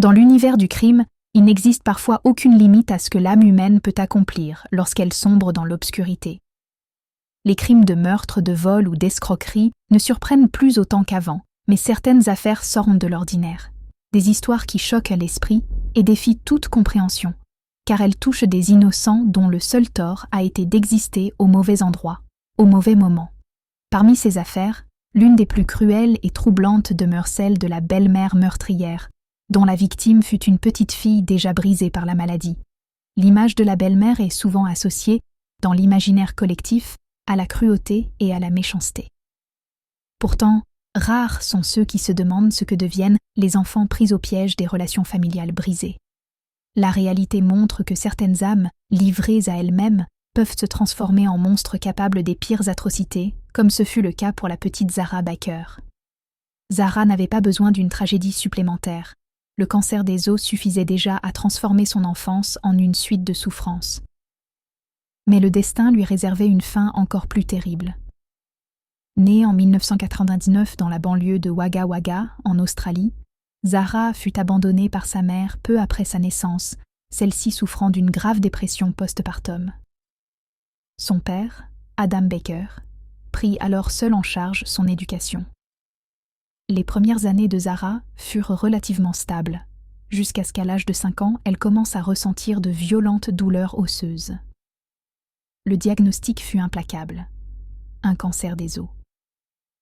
Dans l'univers du crime, il n'existe parfois aucune limite à ce que l'âme humaine peut accomplir lorsqu'elle sombre dans l'obscurité. Les crimes de meurtre, de vol ou d'escroquerie ne surprennent plus autant qu'avant, mais certaines affaires sortent de l'ordinaire. Des histoires qui choquent l'esprit et défient toute compréhension, car elles touchent des innocents dont le seul tort a été d'exister au mauvais endroit, au mauvais moment. Parmi ces affaires, l'une des plus cruelles et troublantes demeure celle de la belle-mère meurtrière, dont la victime fut une petite fille déjà brisée par la maladie. L'image de la belle-mère est souvent associée, dans l'imaginaire collectif, à la cruauté et à la méchanceté. Pourtant, rares sont ceux qui se demandent ce que deviennent les enfants pris au piège des relations familiales brisées. La réalité montre que certaines âmes, livrées à elles-mêmes, peuvent se transformer en monstres capables des pires atrocités, comme ce fut le cas pour la petite Zara Baker. Zara n'avait pas besoin d'une tragédie supplémentaire. Le cancer des os suffisait déjà à transformer son enfance en une suite de souffrances. Mais le destin lui réservait une fin encore plus terrible. Née en 1999 dans la banlieue de Wagga Wagga, en Australie, Zara fut abandonnée par sa mère peu après sa naissance, celle-ci souffrant d'une grave dépression post-partum. Son père, Adam Baker, prit alors seul en charge son éducation. Les premières années de Zara furent relativement stables, jusqu'à ce qu'à l'âge de 5 ans, elle commence à ressentir de violentes douleurs osseuses. Le diagnostic fut implacable, un cancer des os.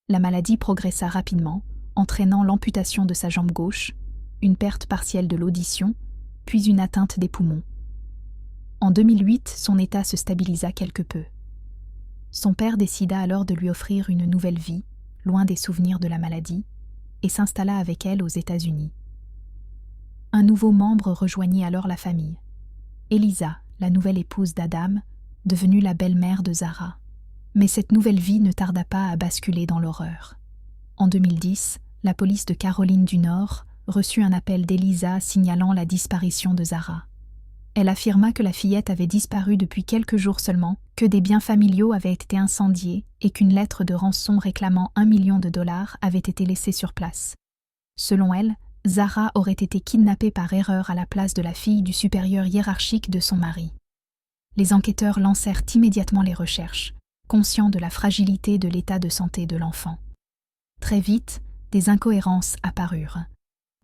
La maladie progressa rapidement, entraînant l'amputation de sa jambe gauche, une perte partielle de l'audition, puis une atteinte des poumons. En 2008, son état se stabilisa quelque peu. Son père décida alors de lui offrir une nouvelle vie, loin des souvenirs de la maladie, et s'installa avec elle aux États-Unis. Un nouveau membre rejoignit alors la famille. Elisa, la nouvelle épouse d'Adam, devenue la belle-mère de Zara. Mais cette nouvelle vie ne tarda pas à basculer dans l'horreur. En 2010, la police de Caroline du Nord reçut un appel d'Elisa signalant la disparition de Zara. Elle affirma que la fillette avait disparu depuis quelques jours seulement, que des biens familiaux avaient été incendiés et qu'une lettre de rançon réclamant $1 million avait été laissée sur place. Selon elle, Zara aurait été kidnappée par erreur à la place de la fille du supérieur hiérarchique de son mari. Les enquêteurs lancèrent immédiatement les recherches, conscients de la fragilité de l'état de santé de l'enfant. Très vite, des incohérences apparurent.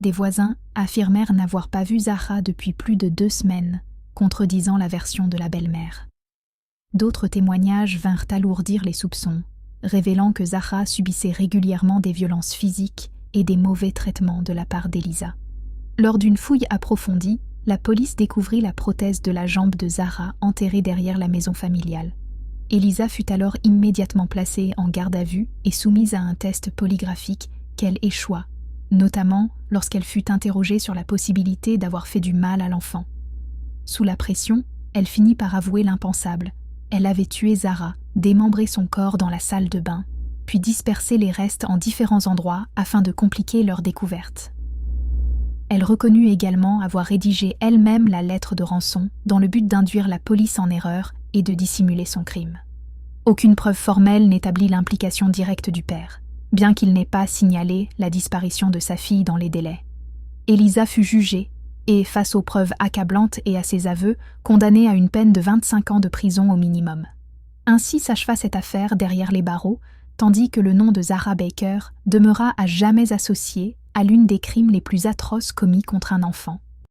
Des voisins affirmèrent n'avoir pas vu Zara depuis plus de 2 semaines, contredisant la version de la belle-mère. D'autres témoignages vinrent alourdir les soupçons, révélant que Zara subissait régulièrement des violences physiques et des mauvais traitements de la part d'Elisa. Lors d'une fouille approfondie, la police découvrit la prothèse de la jambe de Zara enterrée derrière la maison familiale. Elisa fut alors immédiatement placée en garde à vue et soumise à un test polygraphique qu'elle échoua, notamment lorsqu'elle fut interrogée sur la possibilité d'avoir fait du mal à l'enfant. Sous la pression, elle finit par avouer l'impensable. Elle avait tué Zara, démembré son corps dans la salle de bain, puis dispersé les restes en différents endroits afin de compliquer leur découverte. Elle reconnut également avoir rédigé elle-même la lettre de rançon dans le but d'induire la police en erreur et de dissimuler son crime. Aucune preuve formelle n'établit l'implication directe du père, bien qu'il n'ait pas signalé la disparition de sa fille dans les délais. Elisa fut jugée et, face aux preuves accablantes et à ses aveux, condamnée à une peine de 25 ans de prison au minimum. Ainsi s'acheva cette affaire derrière les barreaux, tandis que le nom de Zara Baker demeura à jamais associé à l'une des crimes les plus atroces commis contre un enfant.